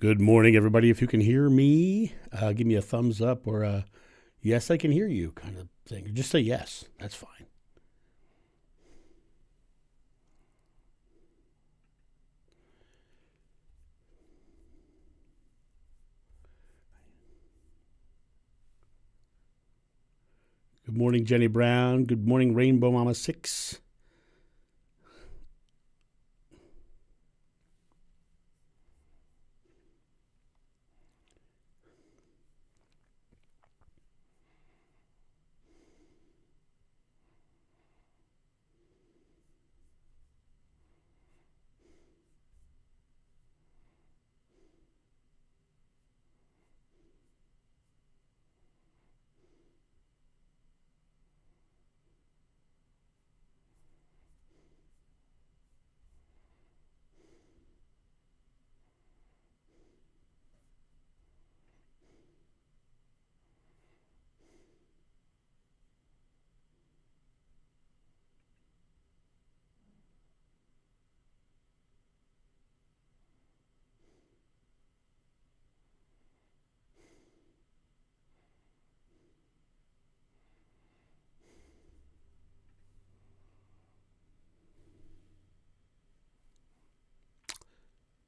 Good morning, everybody. If you can hear me, give me a thumbs up or a yes, I can hear you kind of thing. Just say yes. That's fine. Good morning, Jenny Brown. Good morning, Rainbow Mama 6.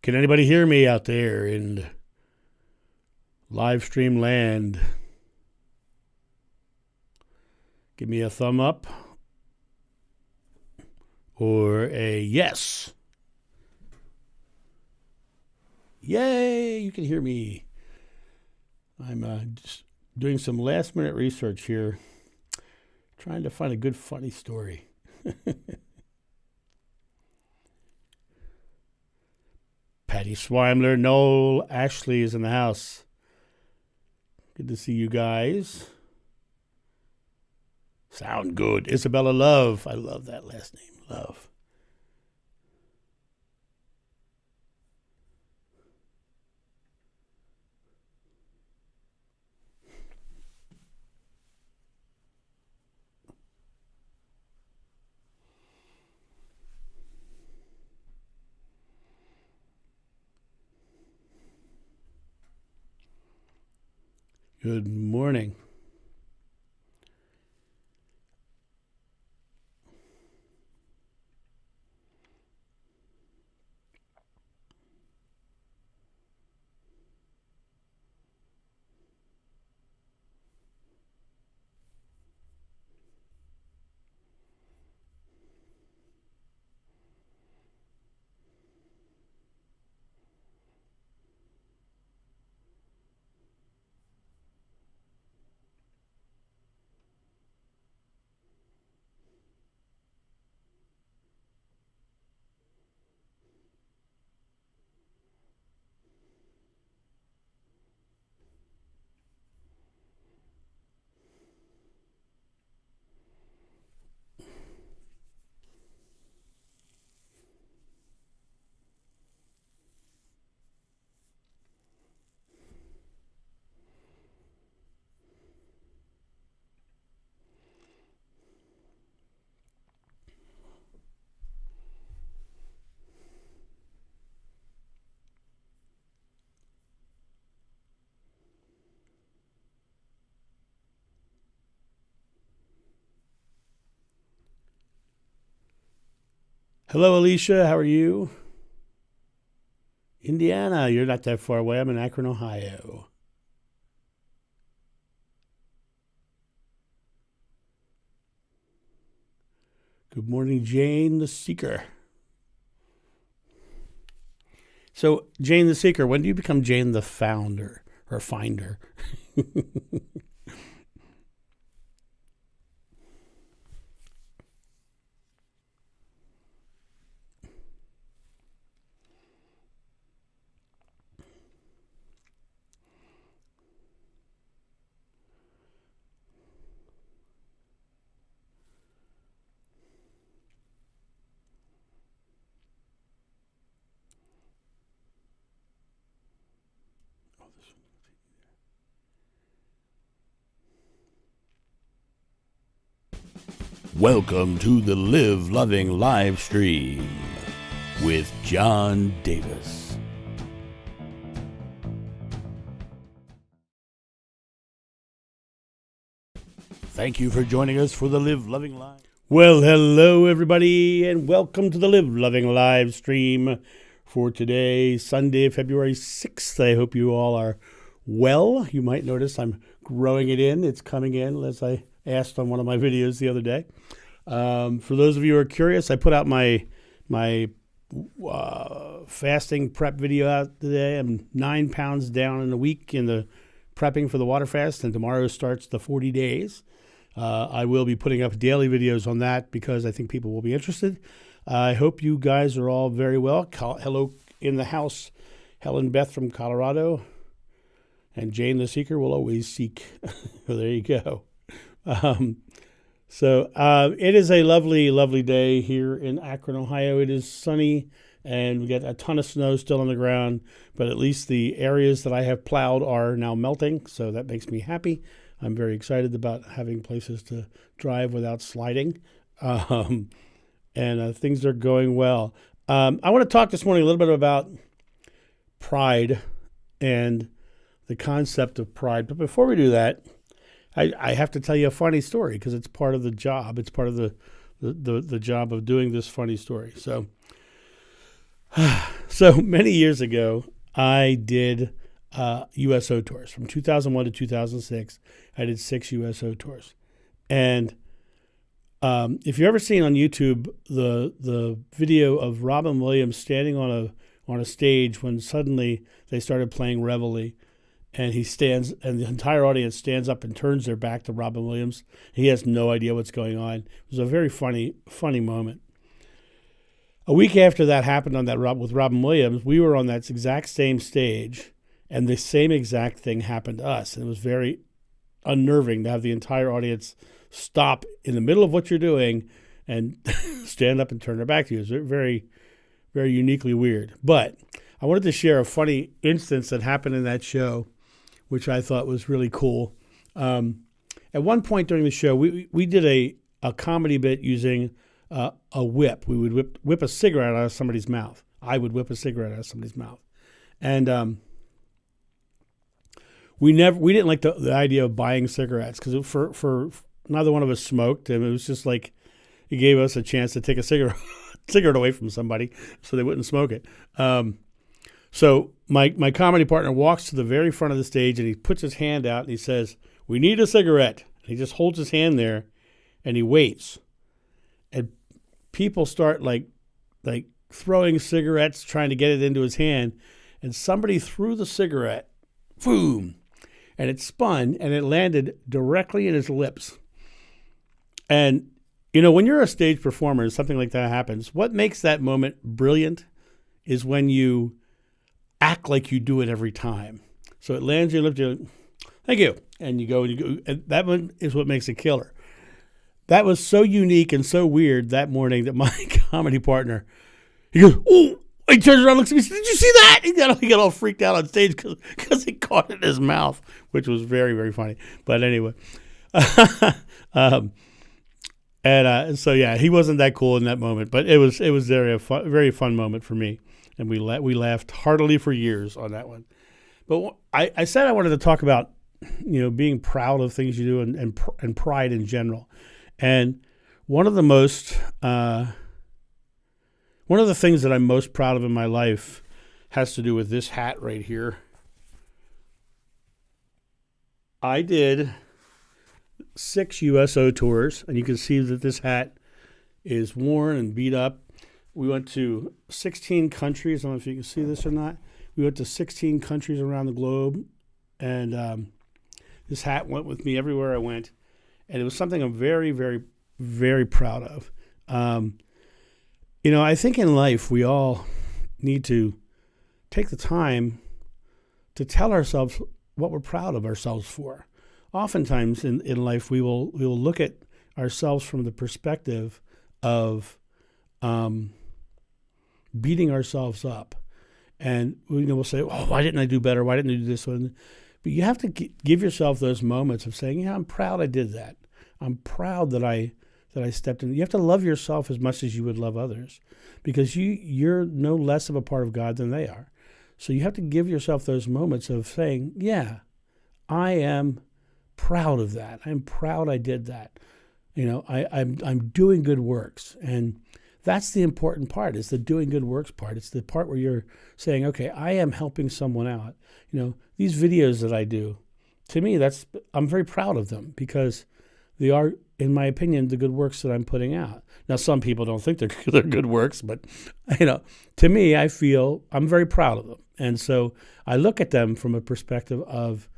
Can anybody hear me out there in Livestream land? Give me a thumb up or a yes. Yay, you can hear me. I'm just doing some last minute research here, trying to find a good funny story. Patty Swimler, Noel, Ashley is in the house. Good to see you guys. Sound good. Isabella Love. I love that last name, Love. Good morning. Hello, Alicia. How are you? Indiana. You're not that far away. I'm in Akron, Ohio. Good morning, Jane the Seeker. So, Jane the Seeker, when do you become Jane the Founder or Finder? Welcome to the Live Loving live stream with John Davis. Thank you for joining us for the Live Loving Live. Well, hello, everybody, and welcome to the Live Loving live stream for today, Sunday, February 6th. I hope you all are well. You might notice I'm growing it in. It's coming in, as I asked on one of my videos the other day. For those of you who are curious, I put out my fasting prep video out today. I'm 9 pounds down in a week in the prepping for the water fast, and tomorrow starts the 40 days. I will be putting up daily videos on that because I think people will be interested. I hope you guys are all very well. Hello in the house, Helen Beth from Colorado, and Jane the Seeker will always seek. Well, there you go. So it is a lovely, lovely day here in Akron, Ohio. It is sunny, and we got a ton of snow still on the ground, but at least the areas that I have plowed are now melting, so that makes me happy. I'm very excited about having places to drive without sliding, and things are going well. I want to talk this morning a little bit about pride and the concept of pride, but before we do that, I have to tell you a funny story because it's part of the job. It's part of the job of doing this funny story. So many years ago, I did USO tours. From 2001 to 2006, I did 6 USO tours. And if you've ever seen on YouTube the video of Robin Williams standing on a stage when suddenly they started playing Reveille, and he stands, and the entire audience stands up and turns their back to Robin Williams. He has no idea what's going on. It was a very funny moment. A week after that happened with Robin Williams, we were on that exact same stage, and the same exact thing happened to us. And it was very unnerving to have the entire audience stop in the middle of what you're doing and stand up and turn their back to you. It was very, very uniquely weird. But I wanted to share a funny instance that happened in that show, which I thought was really cool. At one point during the show, we did a comedy bit using a whip. We would whip a cigarette out of somebody's mouth. I would whip a cigarette out of somebody's mouth. And we didn't like the idea of buying cigarettes because for neither one of us smoked, and it was just like it gave us a chance to take a cigarette away from somebody so they wouldn't smoke it. So my comedy partner walks to the very front of the stage, and he puts his hand out and he says, "We need a cigarette." And he just holds his hand there and he waits. And people start like throwing cigarettes, trying to get it into his hand. And somebody threw the cigarette, boom, and it spun and it landed directly in his lips. And, when you're a stage performer and something like that happens, what makes that moment brilliant is when you act like you do it every time. So it lands in your lips, you're like, "Thank you." And you go, and that one is what makes it killer. That was so unique and so weird that morning that my comedy partner, he goes, "Oh," he turns around and looks at me and says, "Did you see that?" He got all freaked out on stage because he caught it in his mouth, which was very, very funny. But anyway, so yeah, he wasn't that cool in that moment, but it was very fun moment for me. And we laughed heartily for years on that one. But I said I wanted to talk about, being proud of things you do and pride in general. And one of the things that I'm most proud of in my life has to do with this hat right here. I did 6 USO tours, and you can see that this hat is worn and beat up. We went to 16 countries. I don't know if you can see this or not. We went to 16 countries around the globe, and this hat went with me everywhere I went. And it was something I'm very, very, very proud of. I think in life we all need to take the time to tell ourselves what we're proud of ourselves for. Oftentimes in life we will look at ourselves from the perspective of beating ourselves up. And we'll say, "Oh, why didn't I do better? Why didn't I do this one?" But you have to give yourself those moments of saying, "Yeah, I'm proud I did that. I'm proud that I stepped in." You have to love yourself as much as you would love others, because you're no less of a part of God than they are. So you have to give yourself those moments of saying, "Yeah, I am proud of that. I'm proud I did that. I'm doing good works. And that's the important part, is the doing good works part. It's the part where you're saying, okay, I am helping someone out. These videos that I do, to me, I'm very proud of them, because they are, in my opinion, the good works that I'm putting out. Now, some people don't think they're good works, but to me, I feel I'm very proud of them, and so I look at them from a perspective of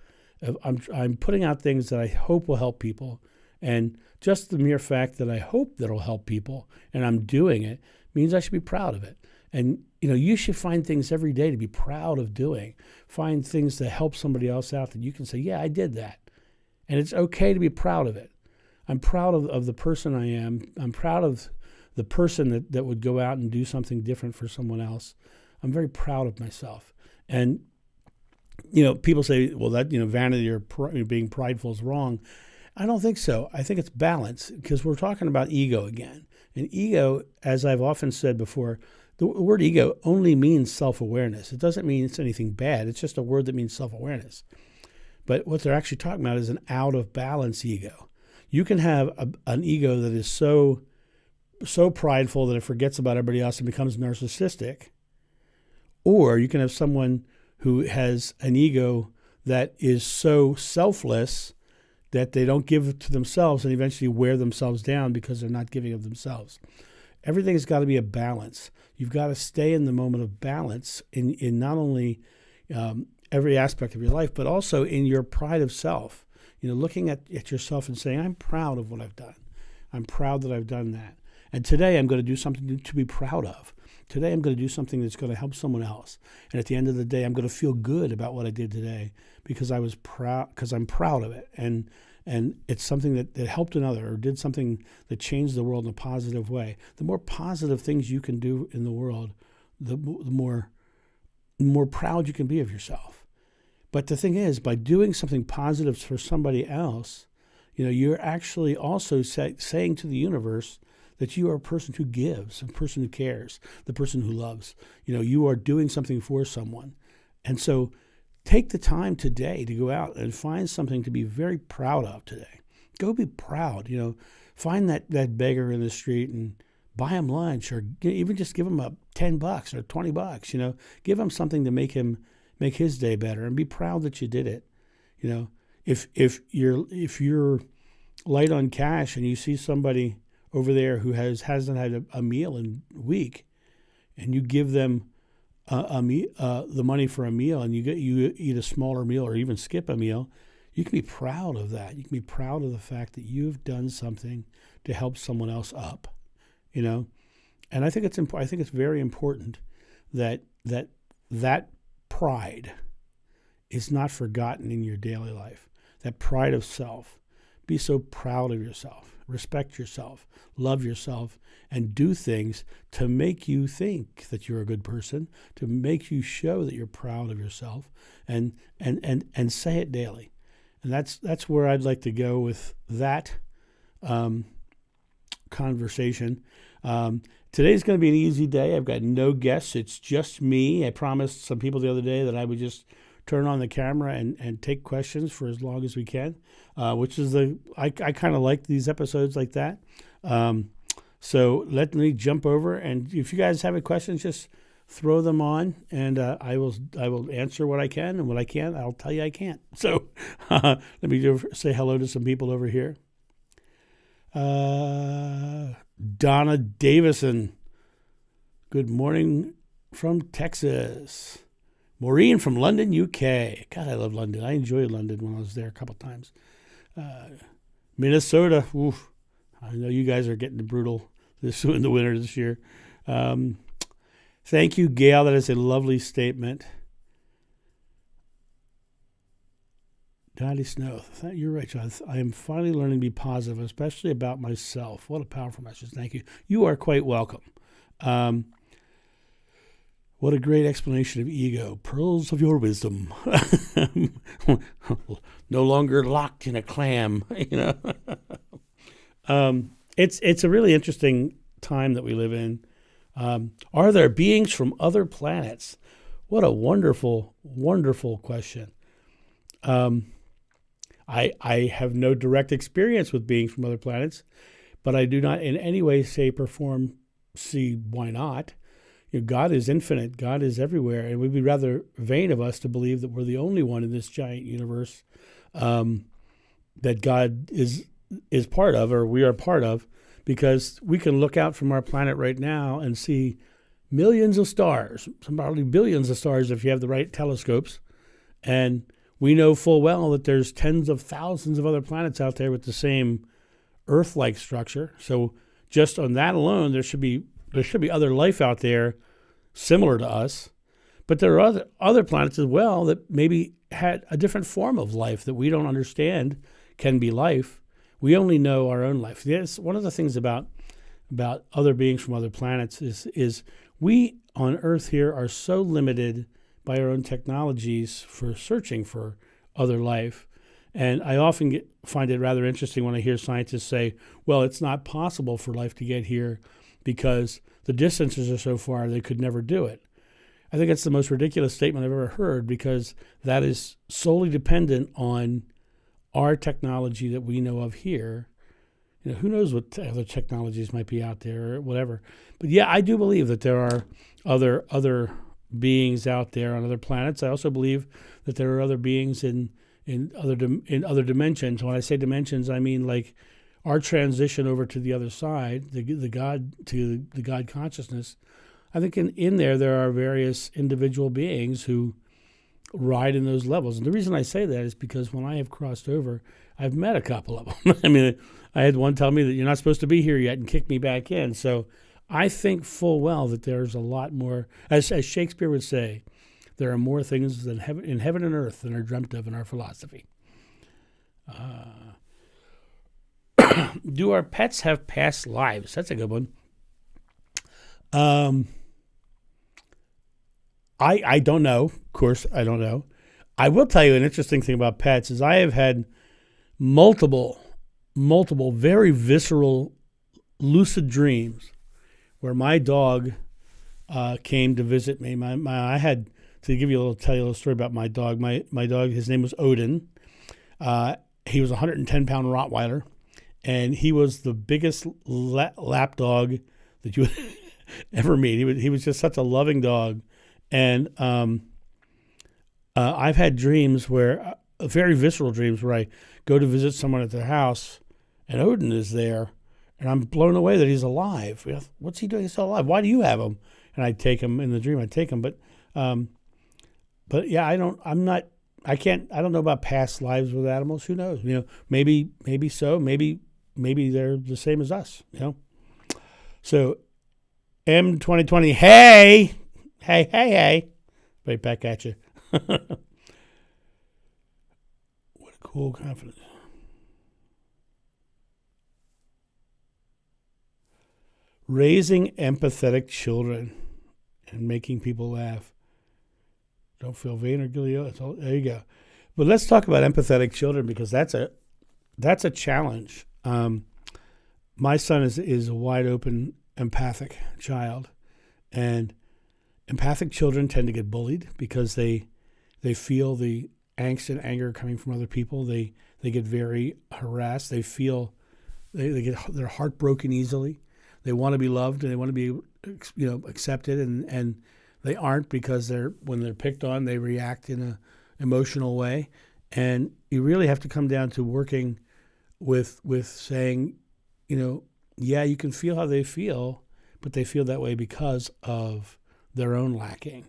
I'm putting out things that I hope will help people, and just the mere fact that I hope that it'll help people, and I'm doing it, means I should be proud of it. And you should find things every day to be proud of doing. Find things that help somebody else out that you can say, yeah, I did that, and it's okay to be proud of it. I'm proud of the person I am. I'm proud of the person that would go out and do something different for someone else. I'm very proud of myself. And, people say, well, that, vanity or being prideful is wrong. I don't think so. I think it's balance, because we're talking about ego again. And ego, as I've often said before, the word ego only means self-awareness. It doesn't mean it's anything bad. It's just a word that means self-awareness. But what they're actually talking about is an out-of-balance ego. You can have an ego that is so prideful that it forgets about everybody else and becomes narcissistic. Or you can have someone who has an ego that is so selfless that they don't give to themselves and eventually wear themselves down because they're not giving of themselves. Everything's got to be a balance. You've got to stay in the moment of balance in not only every aspect of your life, but also in your pride of self. Looking at yourself and saying, I'm proud of what I've done. I'm proud that I've done that. And today I'm going to do something to be proud of. Today I'm going to do something that's going to help someone else. And at the end of the day, I'm going to feel good about what I did today because I was proud, because I'm proud of it. And it's something that helped another or did something that changed the world in a positive way. The more positive things you can do in the world, the more proud you can be of yourself. But the thing is, by doing something positive for somebody else, you're actually also saying to the universe that you are a person who gives, a person who cares, the person who loves. You are doing something for someone. And so take the time today to go out and find something to be very proud of today. Go be proud. Find that beggar in the street and buy him lunch, or even just give him $10 or $20. Give him something to make his day better, and be proud that you did it. If you're light on cash and you see somebody over there who hasn't had a meal in a week, and you give them the money for a meal, and you eat a smaller meal or even skip a meal, you can be proud of that. You can be proud of the fact that you've done something to help someone else up. And I think it's very important that pride is not forgotten in your daily life. That pride of self. Be so proud of yourself. Respect yourself. Love yourself. And do things to make you think that you're a good person, to make you show that you're proud of yourself, and say it daily. And that's where I'd like to go with that conversation. Today's going to be an easy day. I've got no guests. It's just me. I promised some people the other day that I would just turn on the camera and take questions for as long as we can, which is I kind of like these episodes like that. So let me jump over, and if you guys have any questions, just throw them on, and I will answer what I can, and what I can't, I'll tell you I can't. So let me say hello to some people over here. Donna Davison, good morning from Texas. Maureen from London, UK. God, I love London. I enjoyed London when I was there a couple times. Minnesota. Oof, I know you guys are getting brutal in the winter this year. Thank you, Gail. That is a lovely statement. Dottie Snow. You're right, John. I am finally learning to be positive, especially about myself. What a powerful message. Thank you. You are quite welcome. What a great explanation of ego. Pearls of your wisdom. No longer locked in a clam, It's a really interesting time that we live in. Are there beings from other planets? What a wonderful, wonderful question. I have no direct experience with beings from other planets, but I do not in any way, shape, or form see why not. God is infinite. God is everywhere, and it would be rather vain of us to believe that we're the only one in this giant universe that God is part of, or we are part of, because we can look out from our planet right now and see millions of stars, probably billions of stars if you have the right telescopes, and we know full well that there's tens of thousands of other planets out there with the same Earth-like structure. So just on that alone, there should be other life out there similar to us. But there are other planets as well that maybe had a different form of life that we don't understand can be life. We only know our own life. Yes, one of the things about other beings from other planets is we on Earth here are so limited by our own technologies for searching for other life. And I often find it rather interesting when I hear scientists say, well, it's not possible for life to get here because the distances are so far they could never do it. I think it's the most ridiculous statement I've ever heard, because that is solely dependent on our technology that we know of here. Who knows what other technologies might be out there or whatever. But yeah, I do believe that there are other beings out there on other planets. I also believe that there are other beings in other dimensions. When I say dimensions, I mean like our transition over to the other side, the God consciousness. I think in there are various individual beings who ride in those levels. And the reason I say that is because when I have crossed over, I've met a couple of them. I mean, I had one tell me that you're not supposed to be here yet and kick me back in. So I think full well that there's a lot more, as Shakespeare would say, there are more things in heaven and earth than are dreamt of in our philosophy. Do our pets have past lives? That's a good one. I don't know. Of course, I don't know. I will tell you an interesting thing about pets is I have had multiple very visceral, lucid dreams where my dog came to visit me. I had to tell you a little story about my dog. My dog, his name was Odin. He was a 110-pound Rottweiler, and he was the biggest lap dog that you would ever meet. He was just such a loving dog. And I've had dreams very visceral dreams where I go to visit someone at their house and Odin is there and I'm blown away that he's alive. What's he doing? He's still alive. Why do you have him? And I take him in the dream. I take him. But yeah, I don't know about past lives with animals. Who knows? Maybe so. Maybe they're the same as us, So M2020, hey, right back at you. What a cool confidence. Raising empathetic children and making people laugh. Don't feel vain or guilty. There you go. But let's talk about empathetic children, because that's a challenge. My son is a wide open empathic child, and empathic children tend to get bullied because they feel the angst and anger coming from other people. They get very harassed. They feel they get their heart broken easily. They want to be loved and they want to be accepted, and they aren't, because when they're picked on, they react in a emotional way. And you really have to come down to working with saying, yeah, you can feel how they feel, but they feel that way because of their own lacking.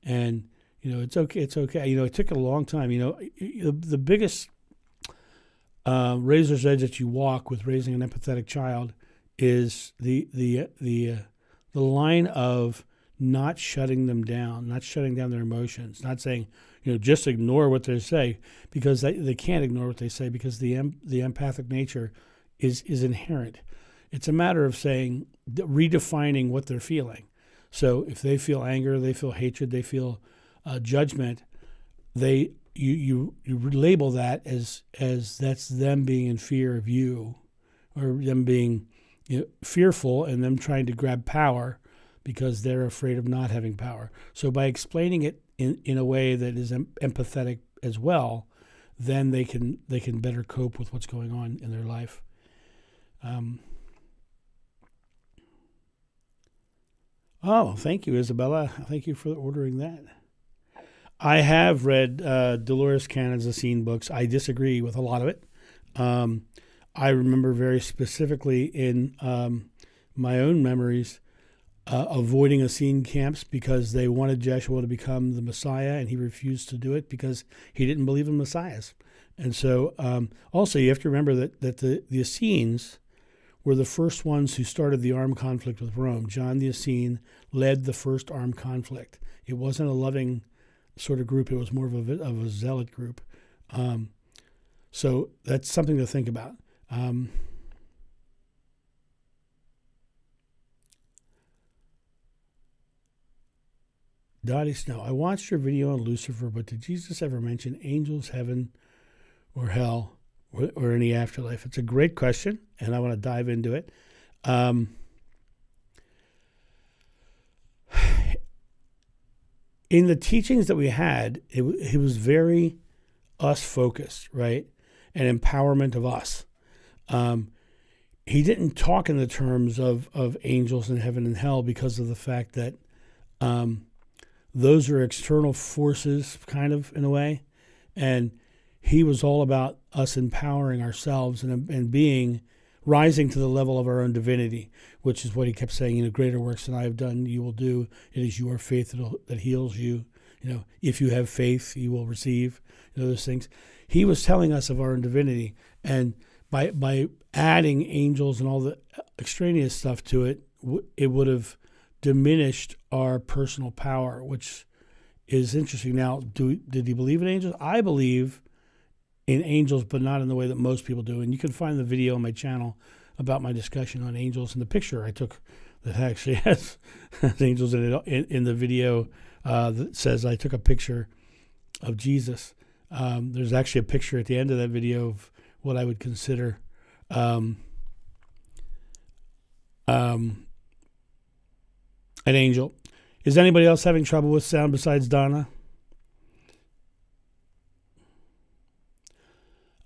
And it's okay. It's okay. It took a long time. The biggest razor's edge that you walk with raising an empathetic child is the line of not shutting them down, not shutting down their emotions, not saying just ignore what they say, because they can't ignore what they say, because the empathic nature is inherent. It's a matter of saying, redefining what they're feeling. So if they feel anger, they feel hatred, they feel judgment, you label that as that's them being in fear of you, or them being fearful and them trying to grab power because they're afraid of not having power. So by explaining it in a way that is empathetic as well, then they can better cope with what's going on in their life. Oh, thank you, Isabella. Thank you for ordering that. I have read Dolores Cannon's Essene books. I disagree with a lot of it. I remember very specifically in my own memories avoiding Essene camps because they wanted Joshua to become the Messiah, and he refused to do it because he didn't believe in Messiahs. And so also you have to remember that the Essenes were the first ones who started the armed conflict with Rome. John the Essene led the first armed conflict. It wasn't a loving sort of group. It was more of a zealot group. So that's something to think about. Dottie Snow, I watched your video on Lucifer, but did Jesus ever mention angels, heaven, or hell, or any afterlife? It's a great question, and I want to dive into it. In the teachings that we had, it was very us-focused, right? And empowerment of us. He didn't talk in the terms of angels and heaven and hell because of the fact that those are external forces, kind of, in a way. And he was all about us empowering ourselves and being, rising to the level of our own divinity, which is what he kept saying, greater works than I have done, you will do. It is your faith that heals you. If you have faith, you will receive, those things. He was telling us of our own divinity. And by adding angels and all the extraneous stuff to it, it would have diminished our personal power, which is interesting. Now, did he believe in angels? I believe in angels, but not in the way that most people do. And you can find the video on my channel about my discussion on angels, and the picture I took that actually has angels in it in the video that says I took a picture of Jesus. There's actually a picture at the end of that video of what I would consider an angel. Is anybody else having trouble with sound besides Donna?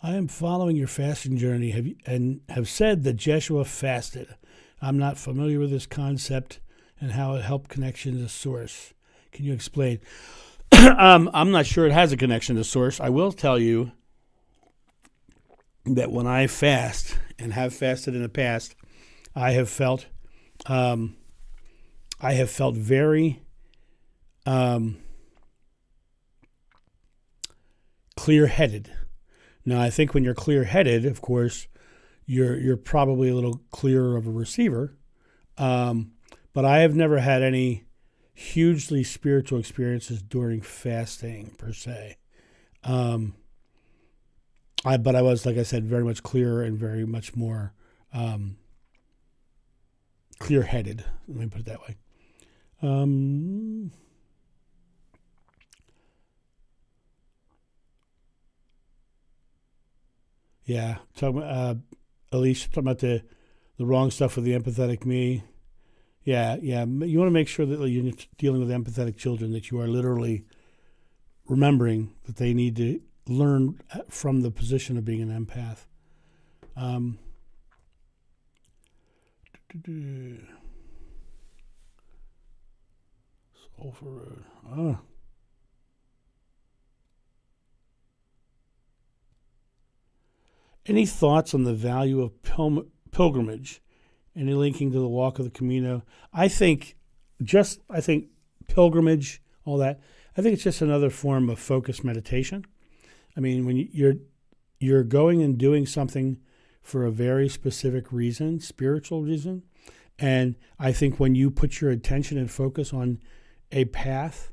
I am following your fasting journey and have said that Jeshua fasted. I'm not familiar with this concept and how it helped connection to source. Can you explain? I'm not sure it has a connection to source. I will tell you that when I fast and have fasted in the past, I have felt very clear-headed. Now, I think when you're clear-headed, of course, you're probably a little clearer of a receiver. But I have never had any hugely spiritual experiences during fasting, per se. But I was, like I said, very much clearer and very much more clear-headed. Let me put it that way. Yeah, Alicia, talking about the wrong stuff with the empathetic me. Yeah. You want to make sure that you're dealing with empathetic children, that you are literally remembering that they need to learn from the position of being an empath. Sulphur Road. Any thoughts on the value of pilgrimage? Any linking to the walk of the Camino? I think pilgrimage, all that, I think it's just another form of focused meditation. I mean, when you're going and doing something for a very specific reason, spiritual reason, and I think when you put your attention and focus on a path,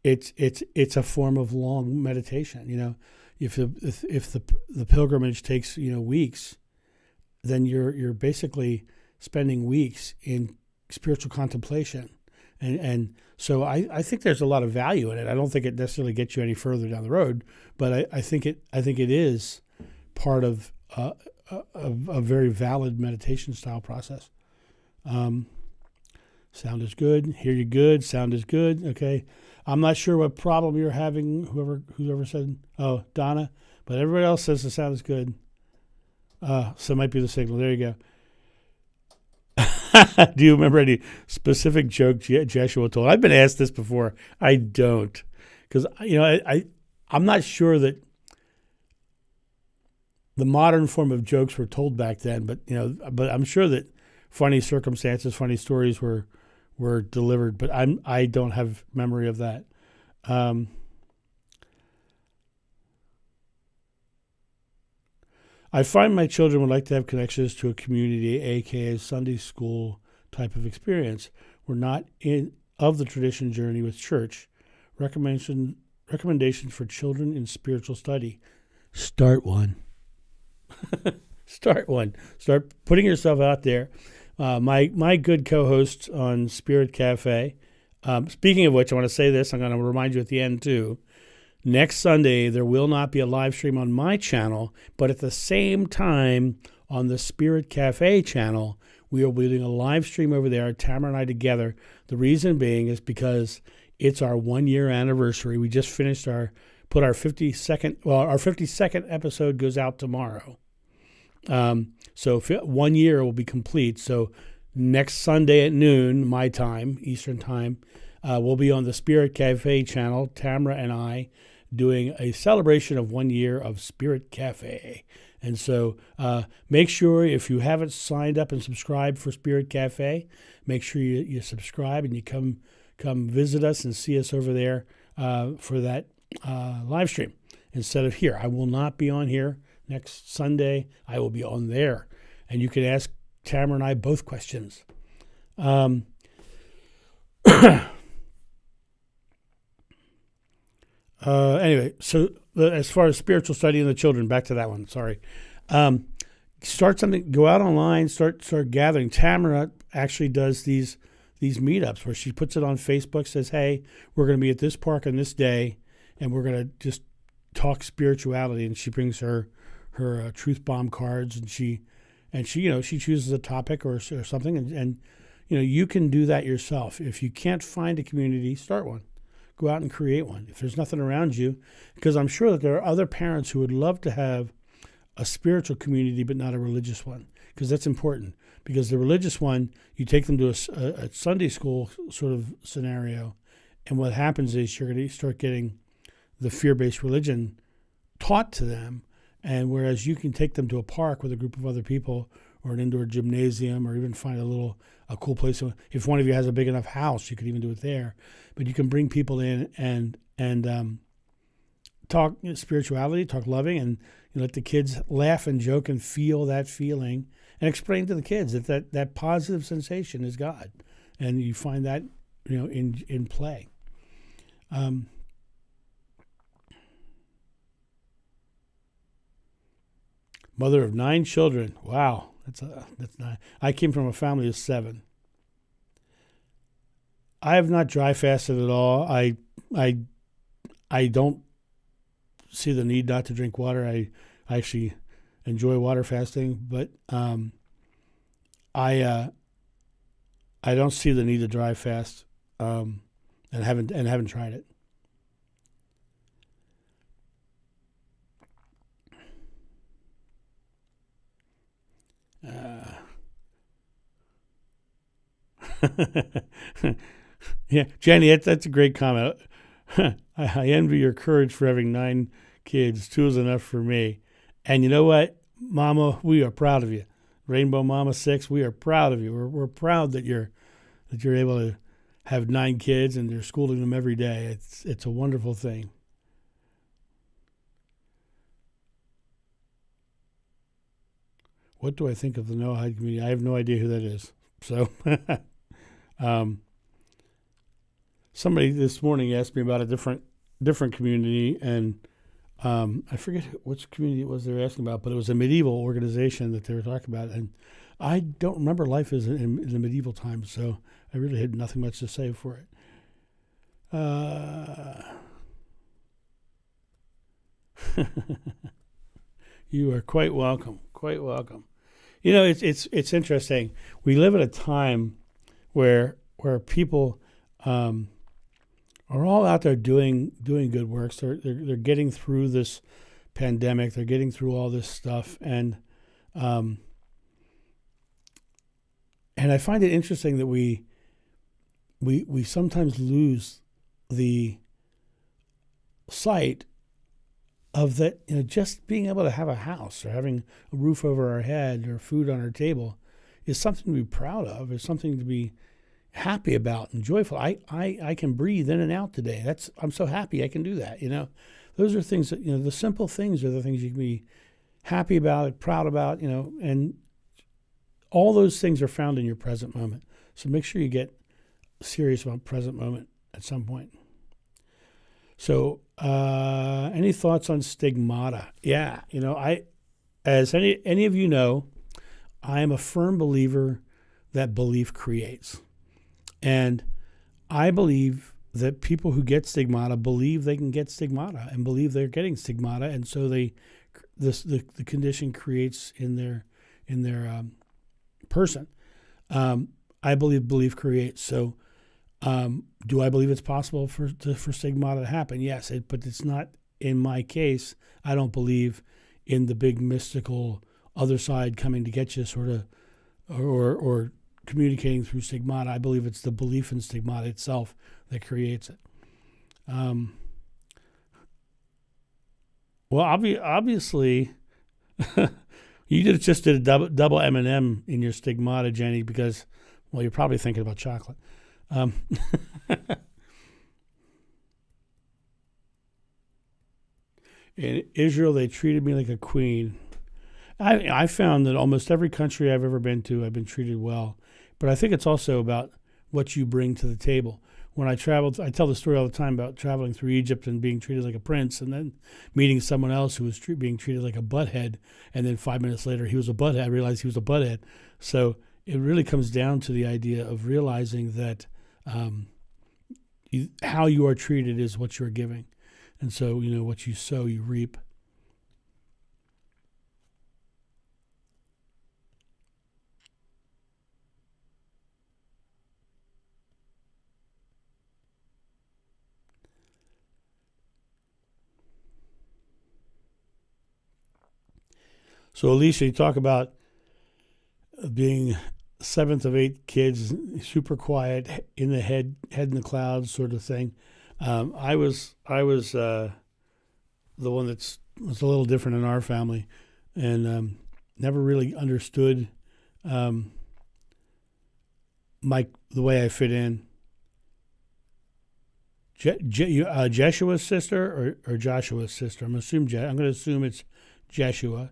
it's a form of long meditation. If the pilgrimage takes weeks, then you're basically spending weeks in spiritual contemplation, and so I think there's a lot of value in it. I don't think it necessarily gets you any further down the road, but I think it is part of a very valid meditation style process. Sound is good. Hear you good. Sound is good. Okay. I'm not sure what problem you're having, whoever said, oh, Donna, but everybody else says the sound is good. So it might be the signal. There you go. Do you remember any specific joke Joshua told? I've been asked this before. I don't. Because, I'm not sure that the modern form of jokes were told back then, but I'm sure that funny circumstances, funny stories were delivered, but I don't have memory of that. I find my children would like to have connections to a community, aka Sunday school type of experience. We're not of the tradition journey with church. Recommendations for children in spiritual study. Start one. Start one. Start putting yourself out there. My good co-host on Spirit Cafe. Speaking of which, I want to say this. I'm going to remind you at the end too. Next Sunday, there will not be a live stream on my channel, but at the same time on the Spirit Cafe channel, we are doing a live stream over there, Tamara and I together. The reason being is because it's our 1 year anniversary. We just finished our 52nd episode goes out tomorrow. So 1 year will be complete. So next Sunday at noon, my time, Eastern time, we'll be on the Spirit Cafe channel, Tamara and I, doing a celebration of 1 year of Spirit Cafe. And so make sure, if you haven't signed up and subscribed for Spirit Cafe, make sure you subscribe and you come visit us and see us over there for that live stream instead of here. I will not be on here next Sunday. I will be on there. And you can ask Tamara and I both questions. Anyway, so as far as spiritual study and the children, back to that one. Sorry. Start something. Go out online. Start gathering. Tamara actually does these meetups where she puts it on Facebook. Says, "Hey, we're going to be at this park on this day, and we're going to just talk spirituality." And she brings her truth bomb cards, and she chooses a topic or something, and you can do that yourself. If you can't find a community, start one. Go out and create one. If there's nothing around you, because I'm sure that there are other parents who would love to have a spiritual community but not a religious one, because that's important. Because the religious one, you take them to a Sunday school sort of scenario, and what happens is you're going to start getting the fear-based religion taught to them, and whereas you can take them to a park with a group of other people or an indoor gymnasium or even find a cool place. If one of you has a big enough house, you could even do it there. But you can bring people in and talk spirituality, talk loving, and let the kids laugh and joke and feel that feeling, and explain to the kids that positive sensation is God, and you find that in play. Mother of 9 children. Wow, that's nice. I came from a family of 7. I have not dry fasted at all. I don't see the need not to drink water. I actually enjoy water fasting, but I don't see the need to dry fast, and haven't tried it. Yeah, Jenny, that's a great comment. I envy your courage for having 9 kids. 2 is enough for me. And you know what, Mama, we are proud of you. Rainbow Mama 6, we are proud of you. We're proud that you're able to have 9 kids and you're schooling them every day. It's a wonderful thing. What do I think of the Noahide community? I have no idea who that is. So, somebody this morning asked me about a different community, and I forget which community it was they were asking about, but it was a medieval organization that they were talking about, and I don't remember life as in the medieval times, so I really had nothing much to say for it. You are quite welcome. Quite welcome. It's interesting. We live at a time where where people are all out there doing good works. They're getting through this pandemic. They're getting through all this stuff, and I find it interesting that we sometimes lose the sight of that, just being able to have a house or having a roof over our head or food on our table is something to be proud of, is something to be happy about and joyful. I can breathe in and out today. I'm so happy I can do that. Those are things that, the simple things are the things you can be happy about, proud about, and all those things are found in your present moment. So make sure you get serious about present moment at some point. So, any thoughts on stigmata? Yeah, as any of you know, I am a firm believer that belief creates. And I believe that people who get stigmata believe they can get stigmata and believe they're getting stigmata, and so the condition creates in their person. I believe belief creates. So, do I believe it's possible for stigmata to happen? Yes, but it's not in my case. I don't believe in the big mystical other side coming to get you, sort of, or communicating through stigmata. I believe it's the belief in stigmata itself that creates it. Well, obviously, you just did a double M&M in your stigmata, Jenny, because, well, you're probably thinking about chocolate. In Israel, they treated me like a queen. I found that almost every country I've ever been to, I've been treated well. But I think it's also about what you bring to the table. When I traveled, I tell the story all the time about traveling through Egypt and being treated like a prince, and then meeting someone else who was being treated like a butthead, and then 5 minutes later he was a butthead. I realized he was a butthead. So it really comes down to the idea of realizing that how you are treated is what you're giving. And so, what you sow, you reap. So, Alicia, you talk about being seventh of 8 kids, super quiet, in the head in the clouds, sort of thing. I was the one was a little different in our family, and never really understood the way I fit in. Jeshua's sister or Joshua's sister? I'm going to assume it's Jeshua.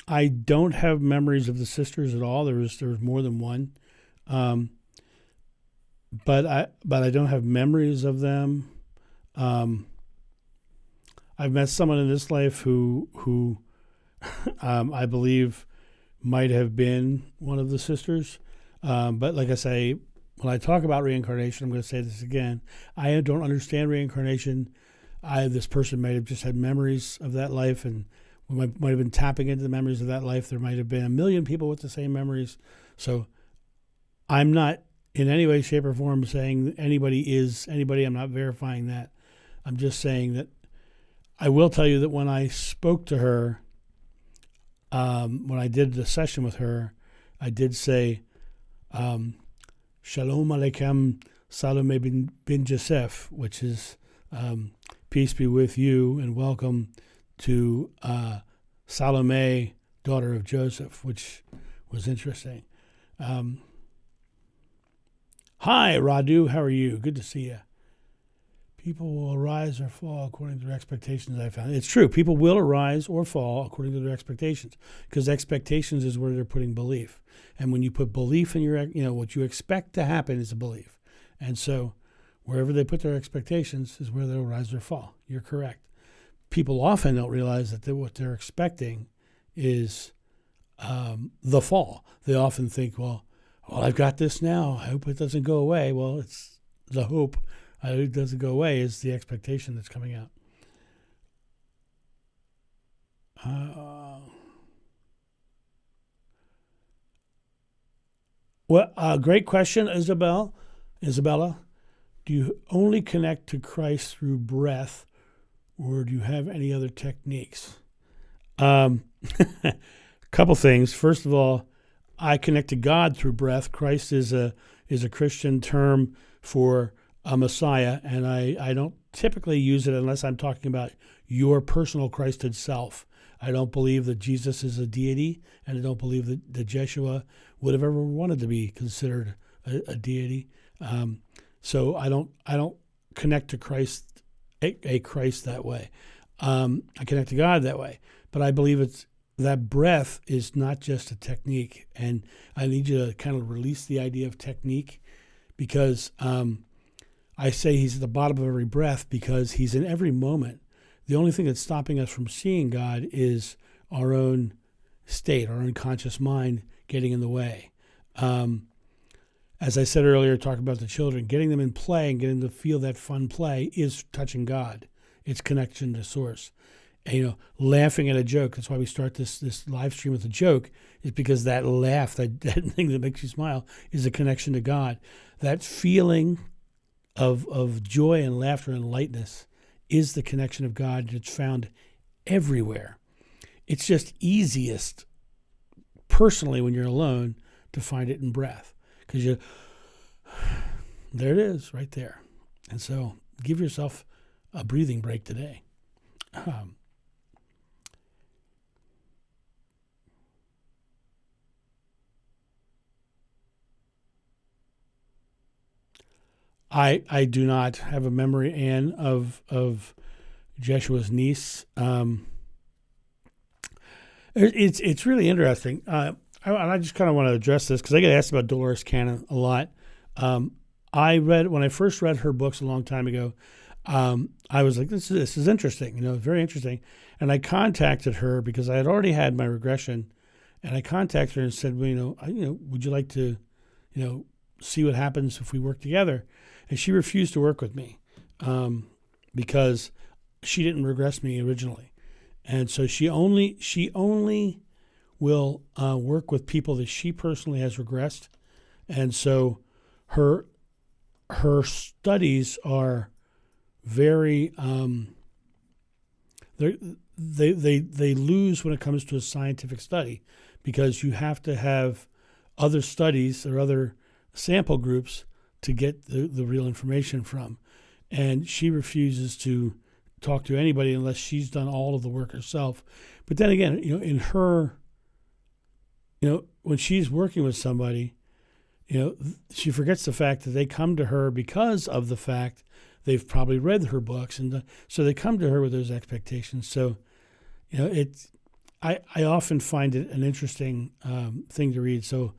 I don't have memories of the sisters at all. There was more than one, but I don't have memories of them. I've met someone in this life who I believe might have been one of the sisters, but like I say, when I talk about reincarnation, I'm going to say this again. I don't understand reincarnation. This person might have just had memories of that life, and we might have been tapping into the memories of that life. There might have been a million people with the same memories. So I'm not in any way, shape, or form saying anybody is anybody. I'm not verifying that. I'm just saying that I will tell you that when I spoke to her, when I did the session with her, I did say, Shalom Aleichem Salome bin Joseph, which is peace be with you and welcome to Salome, daughter of Joseph, which was interesting. Hi, Radu, how are you? Good to see you. People will arise or fall according to their expectations, I found. It's true. People will arise or fall according to their expectations, because expectations is where they're putting belief. And when you put belief in your, what you expect to happen is a belief. And so wherever they put their expectations is where they'll rise or fall. You're correct. People often don't realize that what they're expecting is the fall. They often think, well, I've got this now. I hope it doesn't go away. Well, it's the hope. It doesn't go away is the expectation that's coming out. Well, great question, Isabella. Do you only connect to Christ through breath, or do you have any other techniques? Um, couple things. First of all, I connect to God through breath. Christ is a Christian term for a Messiah, and I don't typically use it unless I'm talking about your personal Christed self. I don't believe that Jesus is a deity, and I don't believe that Jeshua would have ever wanted to be considered a deity. So I don't connect to Christ, a Christ that way. I connect to God that way, but I believe it's that breath is not just a technique, and I need you to kind of release the idea of technique, because I say he's at the bottom of every breath because he's in every moment. The only thing that's stopping us from seeing God is our own state, our unconscious mind getting in the way. As I said earlier, talking about the children, getting them in play and getting them to feel that fun play is touching God. It's connection to source. And, laughing at a joke. That's why we start this live stream with a joke, is because that laugh, that thing that makes you smile, is a connection to God. That feeling of joy and laughter and lightness is the connection of God, and it's found everywhere. It's just easiest, personally, when you're alone, to find it in breath, because there it is, right there. And so, give yourself a breathing break today. I do not have a memory, Anne, of Jeshua's niece. It's really interesting. I just kind of want to address this because I get asked about Dolores Cannon a lot. When I first read her books a long time ago, I was like, this is interesting, very interesting. And I contacted her because I had already had my regression, and I contacted her and said, well, would you like to, see what happens if we work together? And she refused to work with me because she didn't regress me originally. And so she only will work with people that she personally has regressed. And so her studies are very they lose when it comes to a scientific study, because you have to have other studies or other sample groups to get the real information from. And she refuses to talk to anybody unless she's done all of the work herself. But then again, in her, when she's working with somebody, she forgets the fact that they come to her because of the fact they've probably read her books, and so they come to her with those expectations. So, I often find it an interesting thing to read. So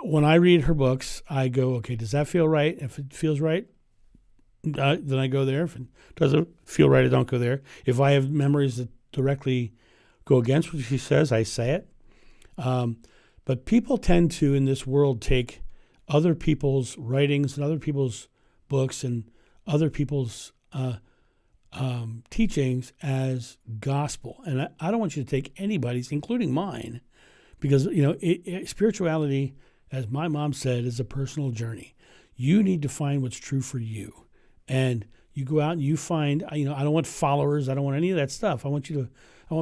when I read her books, I go, okay, does that feel right? If it feels right, then I go there. If it doesn't feel right, I don't go there. If I have memories that directly go against what she says, I say it. But people tend to, in this world, take other people's writings and other people's books and other people's teachings as gospel. And I don't want you to take anybody's, including mine, because, spirituality, as my mom said, is a personal journey. You need to find what's true for you. And you go out and you find, I don't want followers. I don't want any of that stuff. I want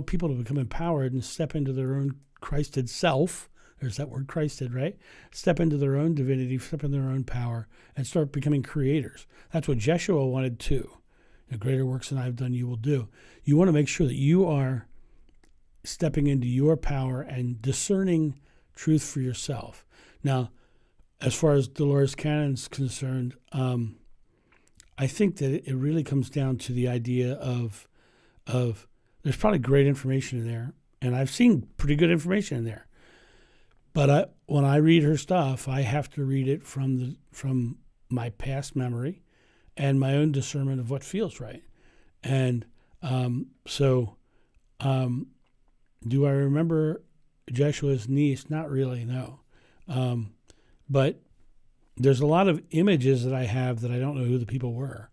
people to become empowered and step into their own Christed self. There's that word, Christed, right? Step into their own divinity, step into their own power, and start becoming creators. That's what Jeshua wanted too. Greater works than I've done you will do. You want to make sure that you are stepping into your power and discerning truth for yourself. Now, as far as Dolores Cannon's concerned, I think that it really comes down to the idea of there's probably great information in there, and I've seen pretty good information in there. But when I read her stuff, I have to read it from my past memory and my own discernment of what feels right. And do I remember Jeshua's niece? Not really, no. But there's a lot of images that I have that I don't know who the people were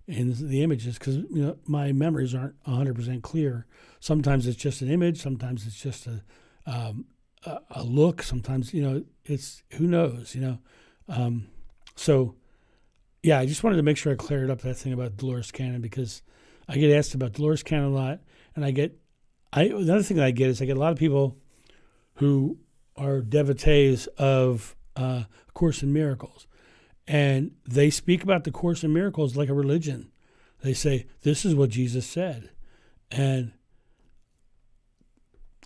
in the images, because my memories aren't 100% clear. Sometimes it's just an image. Sometimes it's just a look. Sometimes, it's who knows, So, yeah, I just wanted to make sure I cleared up that thing about Dolores Cannon, because I get asked about Dolores Cannon a lot, and another thing that I get is I get a lot of people who are devotees of Course in Miracles, and they speak about the Course in Miracles like a religion. They say, this is what Jesus said. And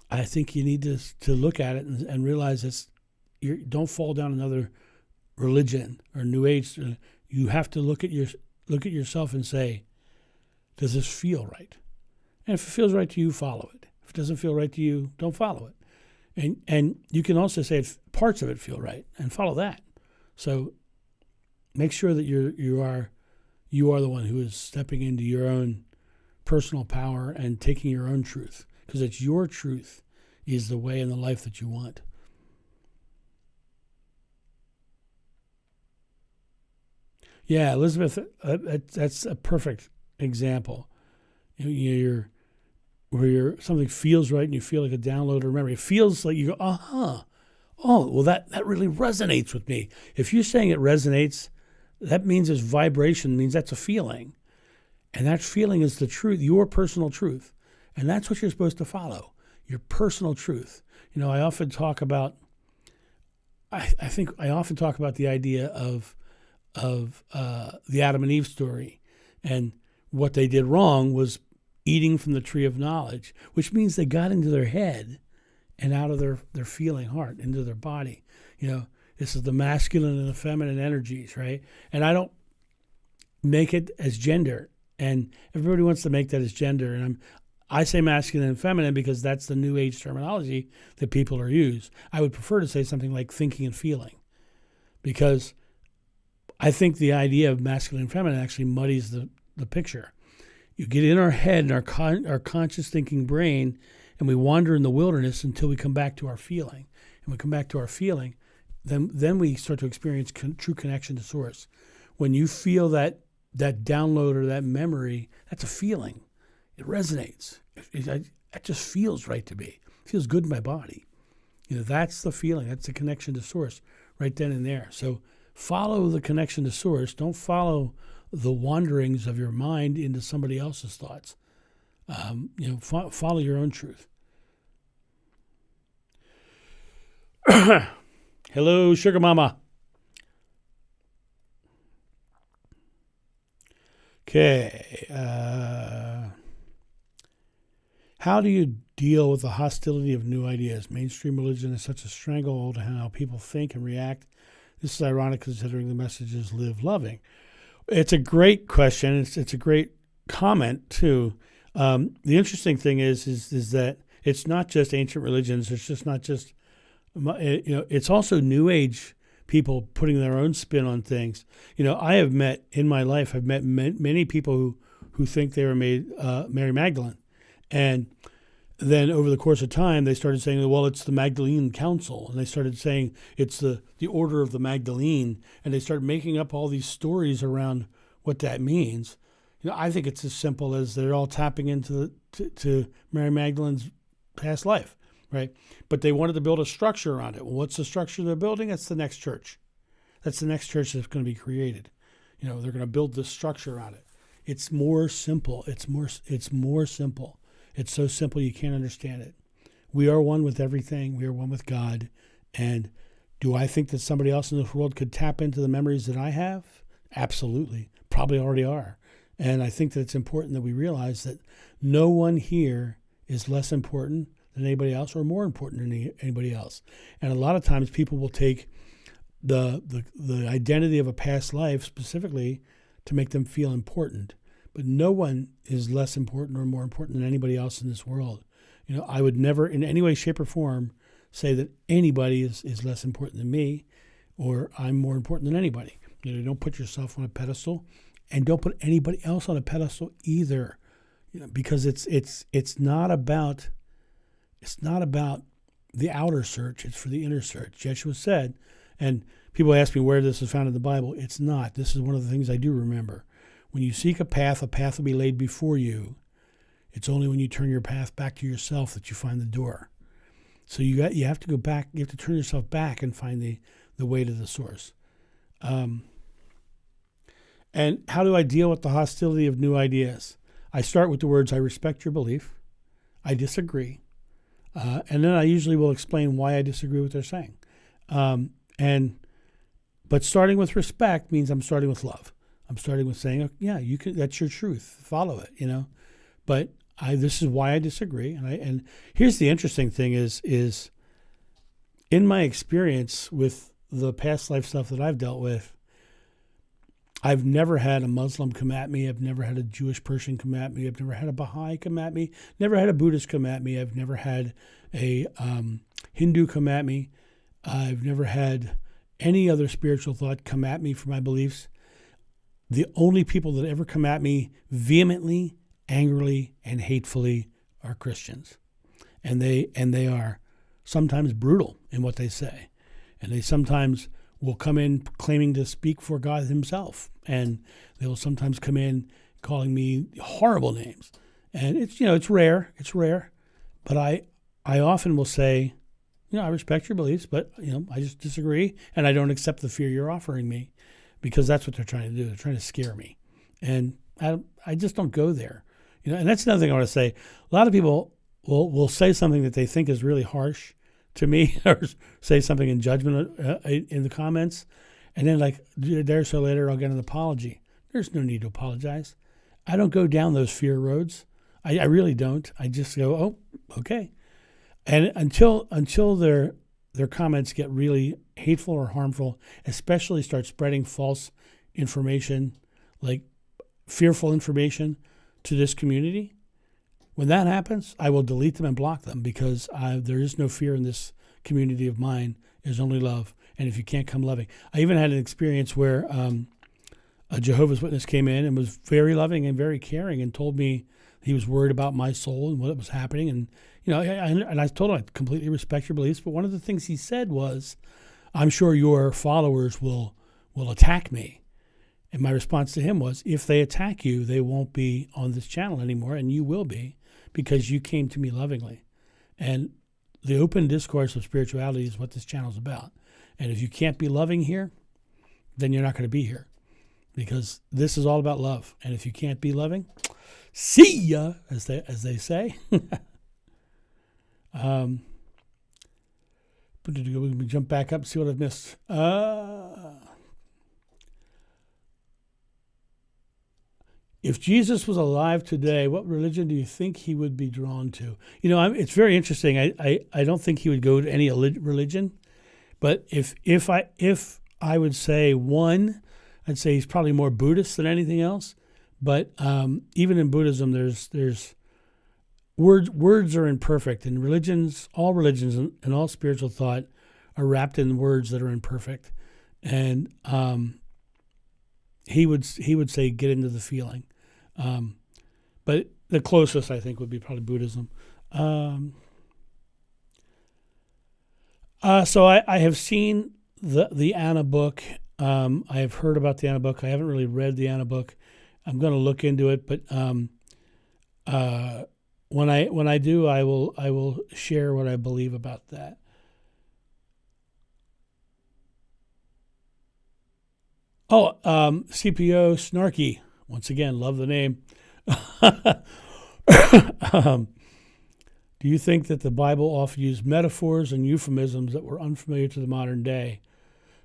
I think you need to look at it and realize don't fall down another religion or New Age. You have to look at yourself and say, does this feel right? And if it feels right to you, follow it. If it doesn't feel right to you, don't follow it. And you can also say if parts of it feel right and follow that. So make sure that you are the one who is stepping into your own personal power and taking your own truth, because it's your truth is the way and the life that you want. Yeah, Elizabeth, that's a perfect example. Where something feels right and you feel like a download or memory. It feels like you go, oh, well, that really resonates with me. If you're saying it resonates, that means it's vibration, means that's a feeling. And that feeling is the truth, your personal truth. And that's what you're supposed to follow, your personal truth. I often talk about, I often talk about the idea of the Adam and Eve story. And what they did wrong was eating from the tree of knowledge, which means they got into their head and out of their feeling heart, into their body. This is the masculine and the feminine energies, right? And I don't make it as gender. And everybody wants to make that as gender. And I say masculine and feminine because that's the New Age terminology that people are used. I would prefer to say something like thinking and feeling, because I think the idea of masculine and feminine actually muddies the picture. You get in our head and our conscious thinking brain, and we wander in the wilderness until we come back to our feeling. And we come back to our feeling, then we start to experience true connection to source. When you feel that download or that memory, that's a feeling. It resonates. It just feels right to me. It feels good in my body. That's the feeling. That's the connection to source right then and there. So follow the connection to source. Don't follow the wanderings of your mind into somebody else's thoughts. Follow your own truth. Hello, Sugar Mama. Okay. How do you deal with the hostility of new ideas? Mainstream religion is such a stranglehold to how people think and react. This is ironic considering the message is live loving. It's a great question. It's a great comment too. The interesting thing is that it's not just ancient religions. It's just not just, it's also New Age people putting their own spin on things. I have met in my life, I've met many people who think they were made Mary Magdalene. And then over the course of time, they started saying, well, it's the Magdalene Council. And they started saying it's the Order of the Magdalene. And they started making up all these stories around what that means. I think it's as simple as they're all tapping into to Mary Magdalene's past life, right? But they wanted to build a structure around it. Well, what's the structure they're building? That's the next church. That's the next church that's going to be created. They're going to build this structure around it. It's more simple. It's more simple. It's so simple you can't understand it. We are one with everything. We are one with God. And do I think that somebody else in this world could tap into the memories that I have? Absolutely. Probably already are. And I think that it's important that we realize that no one here is less important than anybody else or more important than anybody else. And a lot of times people will take the identity of a past life specifically to make them feel important. But no one is less important or more important than anybody else in this world. I would never in any way, shape, or form say that anybody is less important than me or I'm more important than anybody. Don't put yourself on a pedestal, and don't put anybody else on a pedestal either. Because it's not about the outer search, it's for the inner search. Yeshua said, and people ask me where this is found in the Bible. It's not. This is one of the things I do remember. When you seek a path will be laid before you. It's only when you turn your path back to yourself that you find the door. So you have to go back. You have to turn yourself back and find the way to the source. And how do I deal with the hostility of new ideas? I start with the words, I respect your belief. I disagree. And then I usually will explain why I disagree with what they're saying. But starting with respect means I'm starting with love. I'm starting with saying, oh, yeah, you can. That's your truth. Follow it, But this is why I disagree. And here's the interesting thing is in my experience with the past life stuff that I've dealt with, I've never had a Muslim come at me. I've never had a Jewish person come at me. I've never had a Baha'i come at me. Never had a Buddhist come at me. I've never had a Hindu come at me. I've never had any other spiritual thought come at me for my beliefs. The only people that ever come at me vehemently, angrily, and hatefully are Christians. And they are sometimes brutal in what they say. And they sometimes will come in claiming to speak for God himself. And they will sometimes come in calling me horrible names. And it's rare. It's rare. But I often will say, I respect your beliefs, but, I just disagree. And I don't accept the fear you're offering me, because that's what they're trying to do. They're trying to scare me. And I just don't go there. And that's another thing I want to say. A lot of people will say something that they think is really harsh to me, or say something in judgment in the comments, and then like a day or so later I'll get an apology. There's no need to apologize. I don't go down those fear roads. I really don't. I just go, oh, okay. And until their comments get really hateful or harmful, especially start spreading false information, like fearful information to this community, when that happens, I will delete them and block them, because there is no fear in this community of mine. There's only love. And if you can't come loving. I even had an experience where a Jehovah's Witness came in and was very loving and very caring and told me he was worried about my soul and what was happening. And, and I told him I completely respect your beliefs. But one of the things he said was, I'm sure your followers will attack me. And my response to him was, if they attack you, they won't be on this channel anymore, and you will be, because you came to me lovingly. And the open discourse of spirituality is what this channel is about. And if you can't be loving here, then you're not going to be here, because this is all about love. And if you can't be loving, see ya, as they say. But we can jump back up and see what I've missed. If Jesus was alive today, what religion do you think he would be drawn to? It's very interesting. I don't think he would go to any religion, but if I would say one, I'd say he's probably more Buddhist than anything else. But even in Buddhism, there's words are imperfect, and all religions and all spiritual thought are wrapped in words that are imperfect. And he would say get into the feeling. But the closest, I think, would be probably Buddhism. So I have seen the Anna book. I have heard about the Anna book. I haven't really read the Anna book. I'm going to look into it, but when I do, I will share what I believe about that. Oh, CPO Snarky. Once again, love the name. Do you think that the Bible often used metaphors and euphemisms that were unfamiliar to the modern day,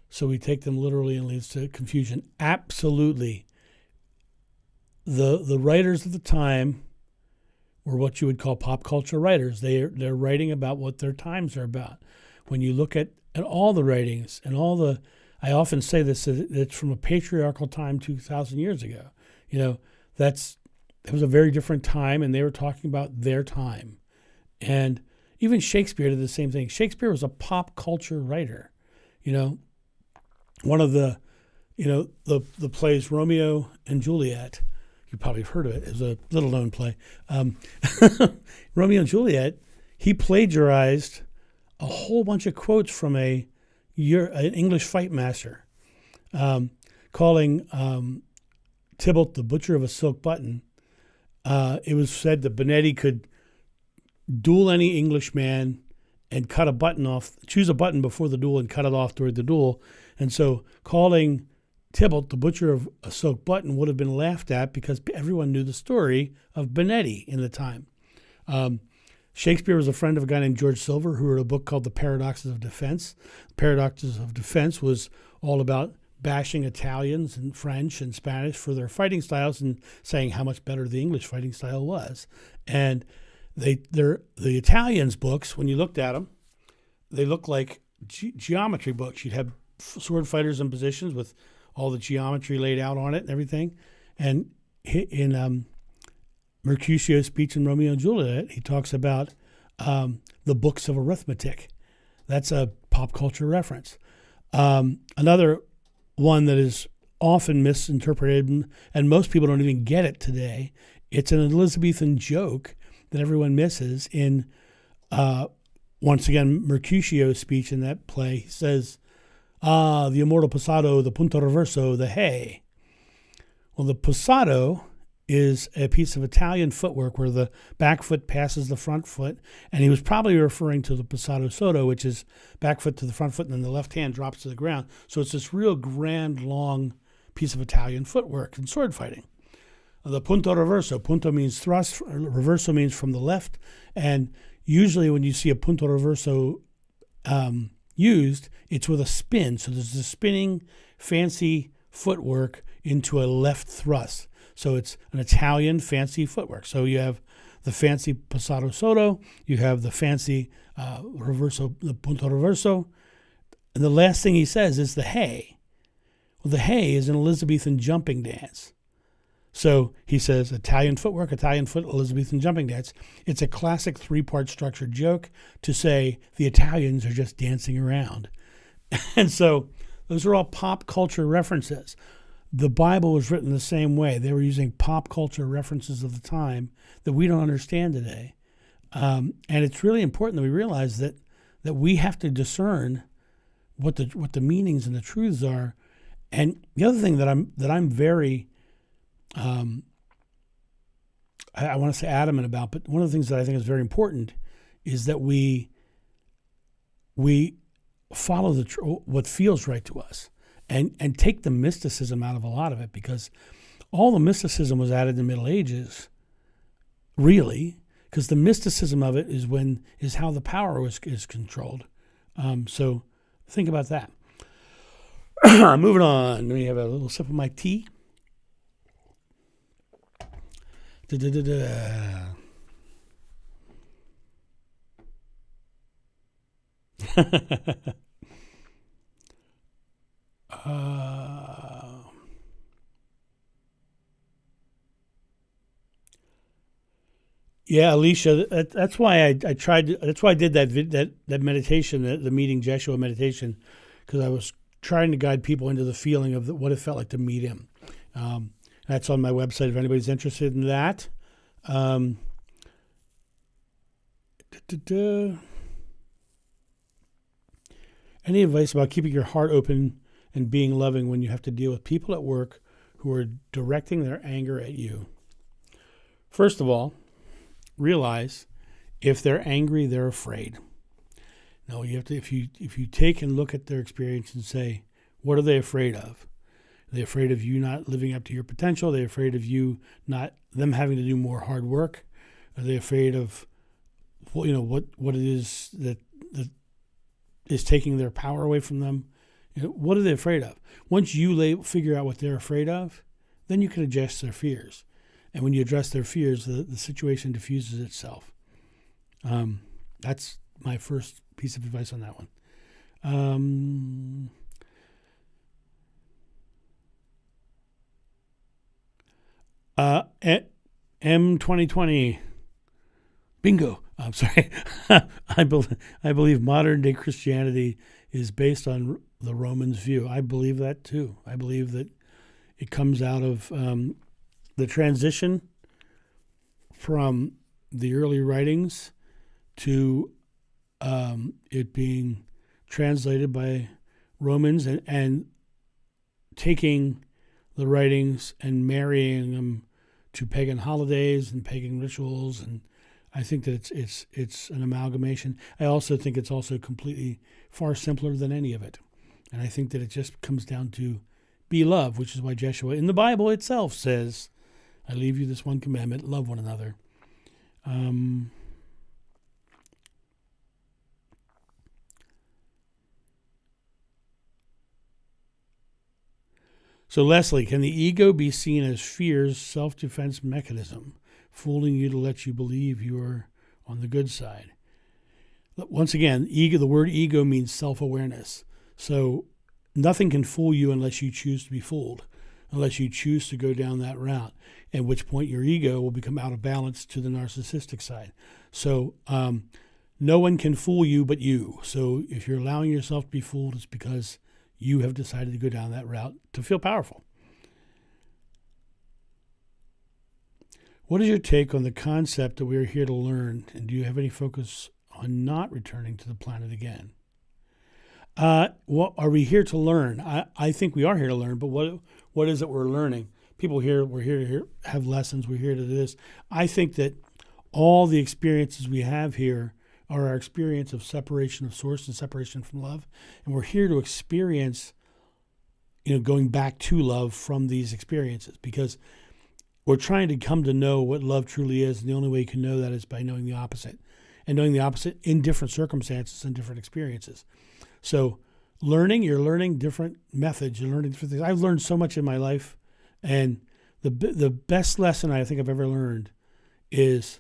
so we take them literally and leads to confusion? Absolutely. The writers of the time were what you would call pop culture writers. They're writing about what their times are about. When you look at all the writings and I often say this, it's from a patriarchal time 2,000 years ago. It was a very different time, and they were talking about their time. And even Shakespeare did the same thing. Shakespeare was a pop culture writer. One of the plays Romeo and Juliet, you probably have heard of it. It's a little-known play. Romeo and Juliet, he plagiarized a whole bunch of quotes from an English fight master, calling Tybalt the butcher of a silk button. It was said that Benetti could duel any Englishman and cut a button off, choose a button before the duel and cut it off during the duel. And so calling Tybalt the butcher of a silk button would have been laughed at because everyone knew the story of Benetti in the time. Shakespeare was a friend of a guy named George Silver who wrote a book called The Paradoxes of Defense. The Paradoxes of Defense was all about bashing Italians and French and Spanish for their fighting styles and saying how much better the English fighting style was. And the Italians' books, when you looked at them, they looked like geometry books. You'd have sword fighters in positions with all the geometry laid out on it and everything. And in Mercutio's speech in Romeo and Juliet, he talks about the books of arithmetic. That's a pop culture reference. Another one that is often misinterpreted, and most people don't even get it today, it's an Elizabethan joke that everyone misses in, once again, Mercutio's speech in that play. He says, the immortal passado, the punto reverso, the hay. Well, the passado is a piece of Italian footwork where the back foot passes the front foot, and he was probably referring to the passato sotto, which is back foot to the front foot, and then the left hand drops to the ground. So it's this real grand, long piece of Italian footwork in sword fighting. The punto reverso, punto means thrust, reverso means from the left, and usually when you see a punto reverso used, it's with a spin. So there's a spinning, fancy footwork into a left thrust. So it's an Italian fancy footwork. So you have the fancy passato sotto, you have the fancy reverso, the punto reverso, and the last thing he says is the hay. Well, the hay is an Elizabethan jumping dance. So he says Italian footwork, Italian foot, Elizabethan jumping dance. It's a classic three-part structured joke to say the Italians are just dancing around. And so those are all pop culture references. The Bible was written the same way. They were using pop culture references of the time that we don't understand today. And it's really important that we realize that we have to discern what the meanings and the truths are. And the other thing that I'm very I want to say adamant about, but one of the things that I think is very important is that we follow what feels right to us. And take the mysticism out of a lot of it, because all the mysticism was added in the Middle Ages, really, because the mysticism of it is how the power is controlled. So think about that. Moving on. Let me have a little sip of my tea. Yeah, Alicia. That's why I tried. That's why I did that meditation, the meeting Jeshua meditation, because I was trying to guide people into the feeling of what it felt like to meet him. That's on my website if anybody's interested in that. Any advice about keeping your heart open and being loving when you have to deal with people at work who are directing their anger at you? First of all, realize if they're angry, they're afraid. No, you have to. If you take and look at their experience and say, what are they afraid of? Are they afraid of you not living up to your potential? Are they afraid of them having to do more hard work? Are they afraid of what it is that is taking their power away from them? What are they afraid of? Once you figure out what they're afraid of, then you can address their fears. And when you address their fears, the situation diffuses itself. That's my first piece of advice on that one. M2020. Bingo. I'm sorry. I believe modern day Christianity is based on the Romans view. I believe that too. I believe that it comes out of the transition from the early writings to it being translated by Romans and taking the writings and marrying them to pagan holidays and pagan rituals and I think that it's an amalgamation. I also think it's also completely far simpler than any of it. And I think that it just comes down to be love, which is why Joshua in the Bible itself says, I leave you this one commandment, love one another. So Leslie, can the ego be seen as fear's self-defense mechanism, fooling you to let you believe you are on the good side? Once again, ego. The word ego means self-awareness. So nothing can fool you unless you choose to be fooled, unless you choose to go down that route, at which point your ego will become out of balance to the narcissistic side. So no one can fool you but you. So if you're allowing yourself to be fooled, it's because you have decided to go down that route to feel powerful. What is your take on the concept that we are here to learn? And do you have any focus on not returning to the planet again? What are we here to learn? I think we are here to learn, but what is it we're learning? People here, we're here to have lessons. We're here to do this. I think that all the experiences we have here are our experience of separation of source and separation from love. And we're here to experience, going back to love from these experiences, because we're trying to come to know what love truly is. And the only way you can know that is by knowing the opposite, and knowing the opposite in different circumstances and different experiences. So you're learning different methods. You're learning different things. I've learned so much in my life. And the best lesson I think I've ever learned is,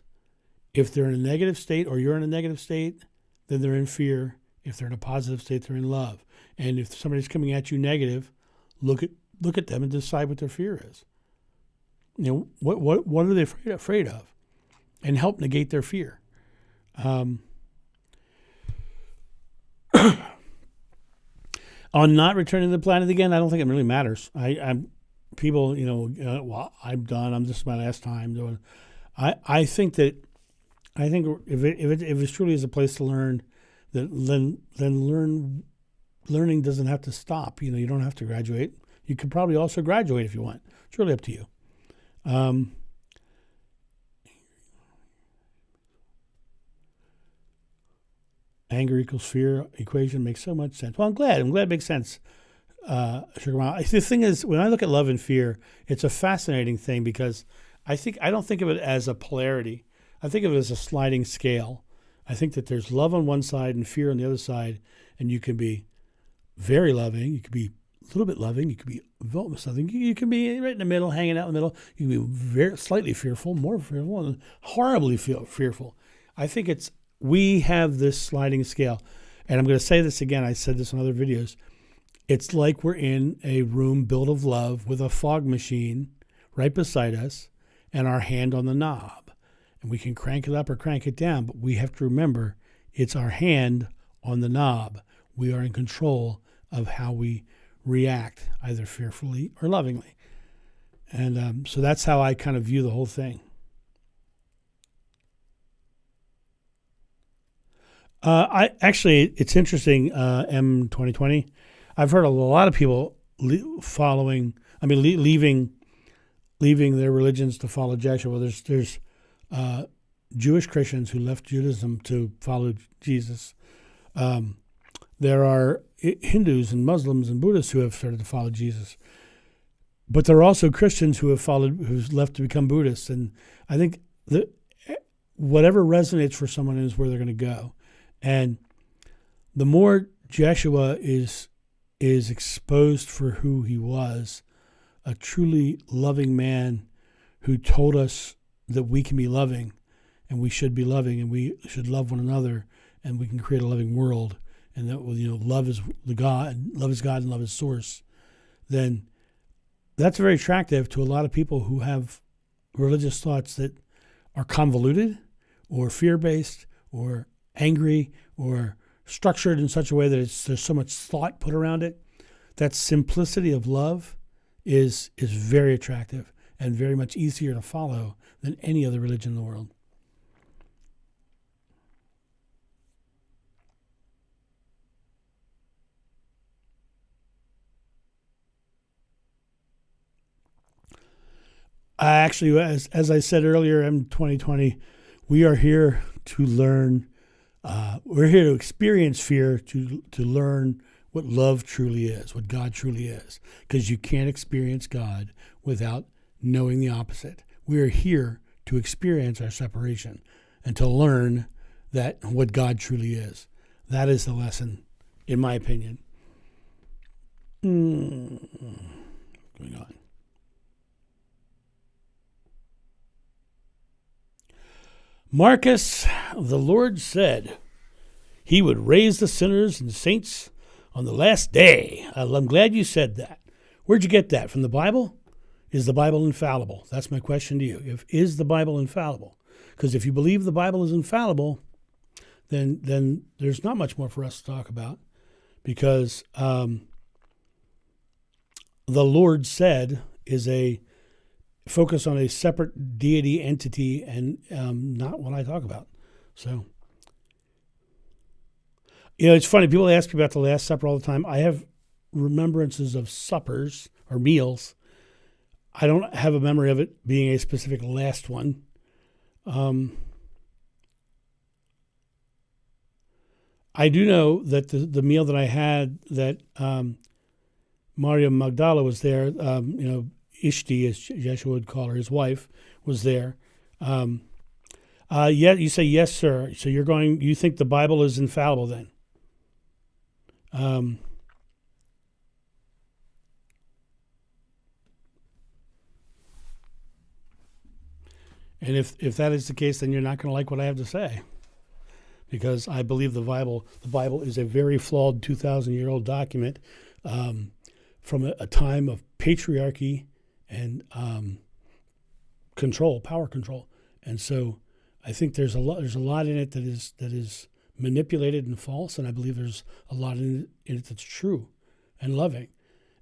if they're in a negative state or you're in a negative state, then they're in fear. If they're in a positive state, they're in love. And if somebody's coming at you negative, look at them and decide what their fear is. What are they afraid of? And help negate their fear. On not returning to the planet again, I don't think it really matters. People, well, I'm done. This is my last time doing. I think if it truly is a place to learn, then learning doesn't have to stop. You don't have to graduate. You could probably also graduate if you want. It's really up to you. Anger equals fear equation makes so much sense. Well, I'm glad it makes sense. Sugar Mama. The thing is, when I look at love and fear, it's a fascinating thing, because I don't think of it as a polarity. I think of it as a sliding scale. I think that there's love on one side and fear on the other side, and you can be very loving, you could be a little bit loving, you could be something, you can be right in the middle, hanging out in the middle, you can be very slightly fearful, more fearful, and horribly fearful. I think we have this sliding scale, and I'm going to say this again. I said this in other videos. It's like we're in a room built of love with a fog machine right beside us and our hand on the knob. And we can crank it up or crank it down, but we have to remember it's our hand on the knob. We are in control of how we react, either fearfully or lovingly. And so that's how I kind of view the whole thing. It's interesting, M2020. I've heard a lot of people leaving their religions to follow Joshua. There's Jewish Christians who left Judaism to follow Jesus. There are Hindus and Muslims and Buddhists who have started to follow Jesus. But there are also Christians who've left to become Buddhists. And I think that whatever resonates for someone is where they're going to go. And the more Joshua is exposed for who he was, a truly loving man who told us that we can be loving, and we should be loving, and we should love one another, and we can create a loving world, and that love is God, and love is source, then that's very attractive to a lot of people who have religious thoughts that are convoluted or fear-based or angry or structured in such a way that there's so much thought put around it. That simplicity of love is very attractive and very much easier to follow than any other religion in the world. Actually, as I said earlier, in 2020, We are here to learn. We're here to experience fear, to learn what love truly is, what God truly is, because you can't experience God without knowing the opposite. We are here to experience our separation and to learn that what God truly is. That is the lesson, in my opinion. Going on. Marcus, the Lord said he would raise the sinners and saints on the last day. I'm glad you said that. Where'd you get that? From the Bible? Is the Bible infallible? That's my question to you. Is the Bible infallible? Because if you believe the Bible is infallible, then there's not much more for us to talk about, because the Lord said is a focus on a separate deity entity and not what I talk about. So, it's funny. People ask me about the Last Supper all the time. I have remembrances of suppers or meals. I don't have a memory of it being a specific last one. I do know that the meal that I had, that Maria Magdala was there, Ishti, as Yeshua would call her, his wife, was there. Yeah, you say yes, sir. So you think the Bible is infallible then? And if that is the case, then you're not going to like what I have to say, because I believe the Bible is a very flawed 2,000-year-old document from a time of patriarchy and power control. And so I think there's a lot in it that is manipulated and false, and I believe there's a lot in it that's true and loving.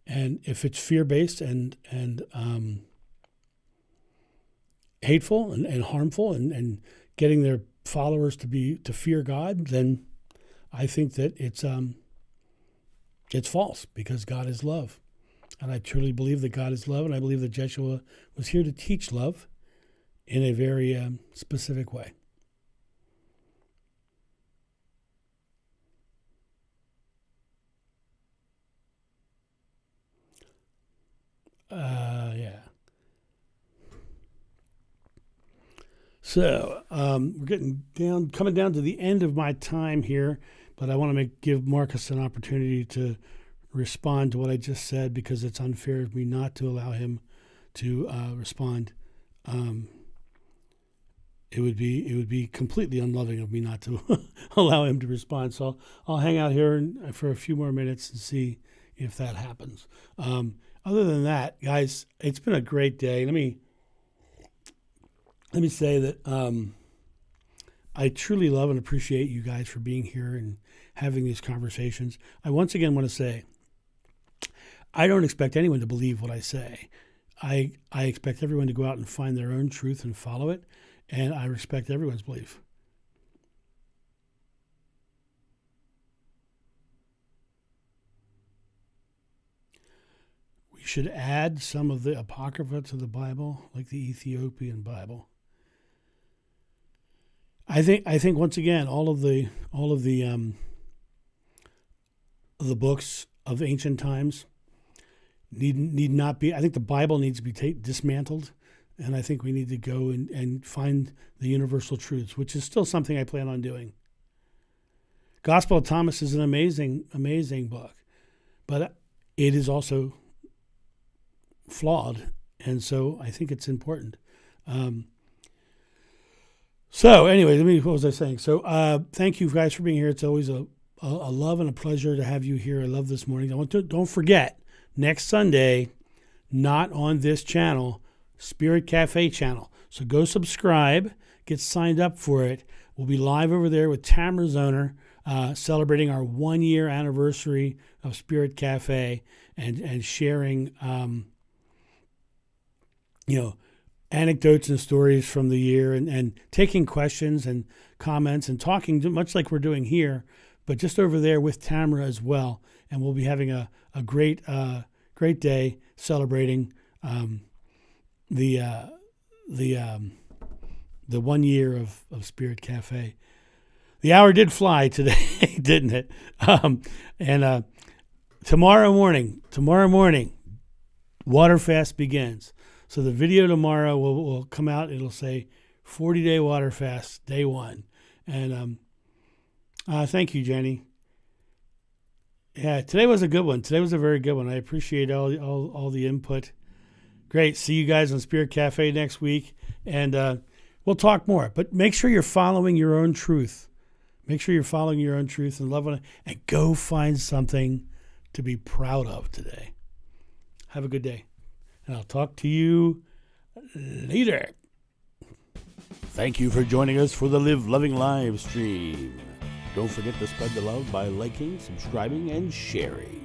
And if it's fear-based and hateful and harmful and getting their followers to fear God, then I think that it's false, because God is love. And I truly believe that God is love, and I believe that Yeshua was here to teach love in a very specific way. Yeah. So we're coming down to the end of my time here, but I want to give Marcus an opportunity to respond to what I just said, because it's unfair of me not to allow him to respond. It would be completely unloving of me not to allow him to respond. So I'll hang out here for a few more minutes and see if that happens. Other than that, guys, it's been a great day. Let me say that I truly love and appreciate you guys for being here and having these conversations. I once again want to say, I don't expect anyone to believe what I say. I expect everyone to go out and find their own truth and follow it, and I respect everyone's belief. We should add some of the Apocrypha to the Bible, like the Ethiopian Bible. I think once again, all of the books of ancient times need not be. I think the Bible needs to be dismantled, and I think we need to go and find the universal truths, which is still something I plan on doing. Gospel of Thomas is an amazing book, but it is also flawed, and so I think it's important. So anyway, what was I saying? So thank you guys for being here. It's always a love and a pleasure to have you here. I love this morning. Don't forget, next Sunday, not on this channel, Spirit Cafe channel. So go subscribe, get signed up for it. We'll be live over there with Tamara Zoner, celebrating our 1-year anniversary of Spirit Cafe and sharing, anecdotes and stories from the year and taking questions and comments and talking much like we're doing here, but just over there with Tamara as well. And we'll be having a great day celebrating the the 1 year of Spirit Cafe. The hour did fly today, didn't it? And tomorrow morning, water fast begins. So the video tomorrow will come out. It'll say 40-day water fast, day 1. And thank you, Jenny. Yeah, today was a good one. Today was a very good one. I appreciate all the input. Great. See you guys on Spirit Cafe next week. And we'll talk more. But make sure you're following your own truth. Make sure you're following your own truth and loving it. And go find something to be proud of today. Have a good day. And I'll talk to you later. Thank you for joining us for the Live Loving live stream. Don't forget to spread the love by liking, subscribing, and sharing.